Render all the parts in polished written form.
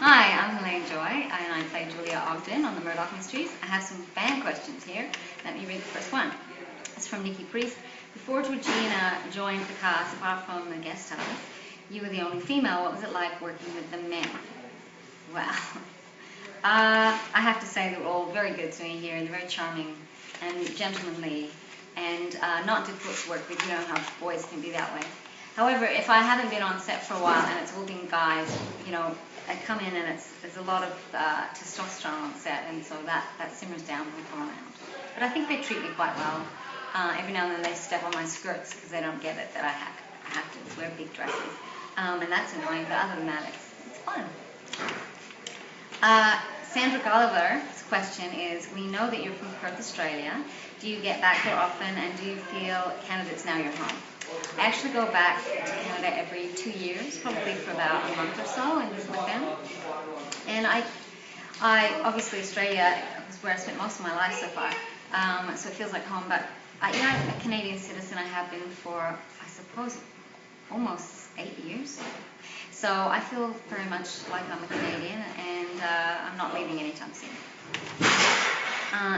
Hi, I'm Helene Joy, and I play Julia Ogden on the Murdoch Mysteries. I have some fan questions here. Let me read the first one. It's from Nikki Priest. Before Georgina joined the cast, apart from the guest stars, you were the only female. What was it like working with the men? Well, I have to say they were all very good to me here, and they're very charming and gentlemanly, and not difficult to work with. You know how boys can be that way. However, if I haven't been on set for a while and it's all been guys, you know, I come in and there's a lot of testosterone on set, and so that simmers down when I come around. But I think they treat me quite well. Every now and then they step on my skirts because they don't get it that I have to wear big dresses, and that's annoying. But other than that, it's fun. Sandra Gulliver's question is: we know that you're from Perth, Australia. Do you get back there often, and do you feel Canada's now your home? I actually go back to Canada every 2 years, probably for about a month or so, and visit with them. And I obviously Australia is where I spent most of my life so far, so it feels like home. But I'm a Canadian citizen. I have been for, I suppose, almost 8 years. So I feel very much like I'm a Canadian, and I'm not leaving anytime soon.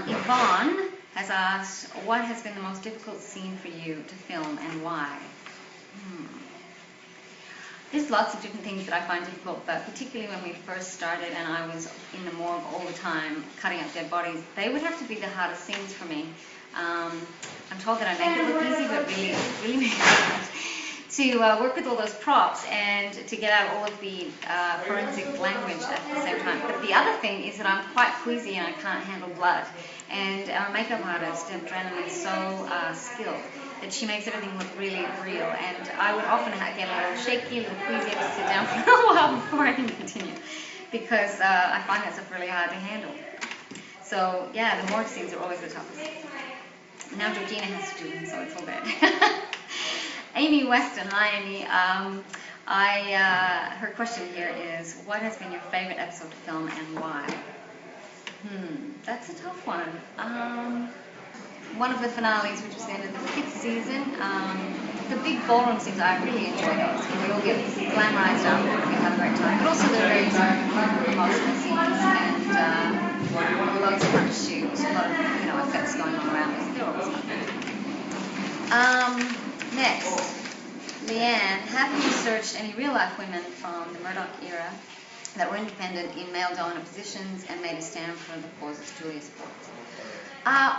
Yvonne has asked, what has been the most difficult scene for you to film and why? There's lots of different things that I find difficult, but particularly when we first started and I was in the morgue all the time cutting up dead bodies, they would have to be the hardest scenes for me. I'm told that I make it look easy, but really make it hard to work with all those props and to get out all of the forensic language at the same time. But the other thing is that I'm quite queasy and I can't handle blood. And our makeup artist, Adrenaline, is so skilled that she makes everything look really real. And I would often get a little shaky, a little queasy, I have to sit down for a while before I can continue, because I find that stuff really hard to handle. So yeah, the morgue scenes are always the toughest. Now Georgina has to do them, so it's all good. Amy Weston, hi Amy. Her question here is, what has been your favorite episode to film and why? That's a tough one. One of the finales, which was the end of the 5th season, the big ballroom scenes, I really enjoy those. We all get glamorized up and we have a great time. But also they're very emotional scenes, and loads of fun to shoot, a lot of effects going on around us. They're always fun. Next, Leanne, have you researched any real-life women from the Murdoch era that were independent in male-dominant positions and made a stand for the causes Julia supports?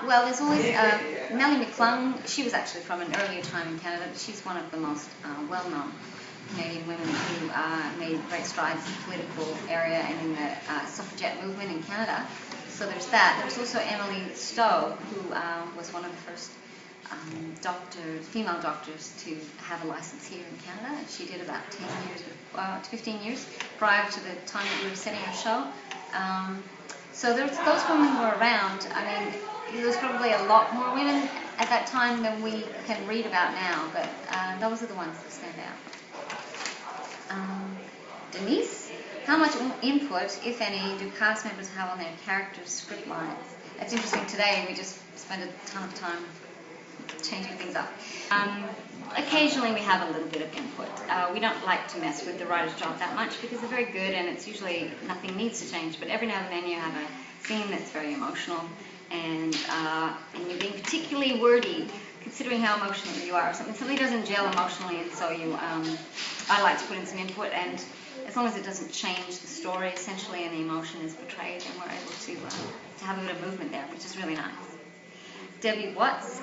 Well, there's always Nellie McClung. She was actually from an earlier time in Canada, but she's one of the most well-known Canadian women who made great strides in the political area and in the suffragette movement in Canada. So there's that. There's also Emily Stowe, who was one of the first female doctors to have a license here in Canada. She did about 10 years to 15 years prior to the time that we were setting our show. So those women who were around. I mean, there was probably a lot more women at that time than we can read about now, but those are the ones that stand out. Denise, how much input, if any, do cast members have on their characters' script lines? That's interesting. Today we just spent a ton of time changing things up. Occasionally we have a little bit of input. We don't like to mess with the writer's job that much because they're very good and it's usually nothing needs to change, but every now and then you have a scene that's very emotional and you're being particularly wordy considering how emotional you are. Something doesn't gel emotionally, and so I like to put in some input, and as long as it doesn't change the story essentially and the emotion is portrayed, then we're able to have a bit of movement there, which is really nice. Debbie Watts,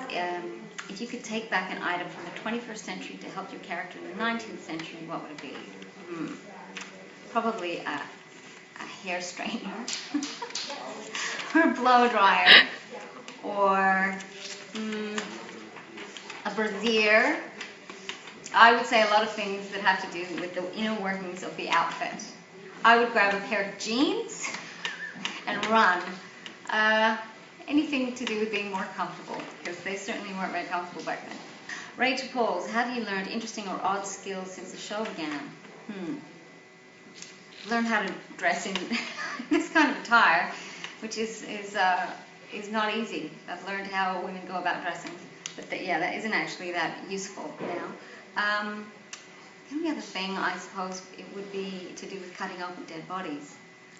if you could take back an item from the 21st century to help your character in the 19th century, what would it be? Probably a hair straightener, or a blow dryer, or a brassiere. I would say a lot of things that have to do with the inner workings of the outfit. I would grab a pair of jeans and run. Anything to do with being more comfortable, because they certainly weren't very comfortable back then. Rachel Pauls, have you learned interesting or odd skills since the show began? Learned how to dress in this kind of attire, which is not easy. I've learned how women go about dressing, but that isn't actually that useful now. The only other thing, I suppose, it would be to do with cutting open dead bodies.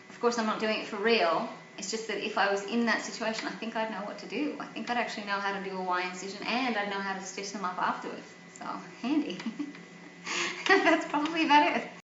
Of course, I'm not doing it for real. It's just that if I was in that situation, I think I'd know what to do. I think I'd actually know how to do a Y incision, and I'd know how to stitch them up afterwards. So, handy. That's probably about it.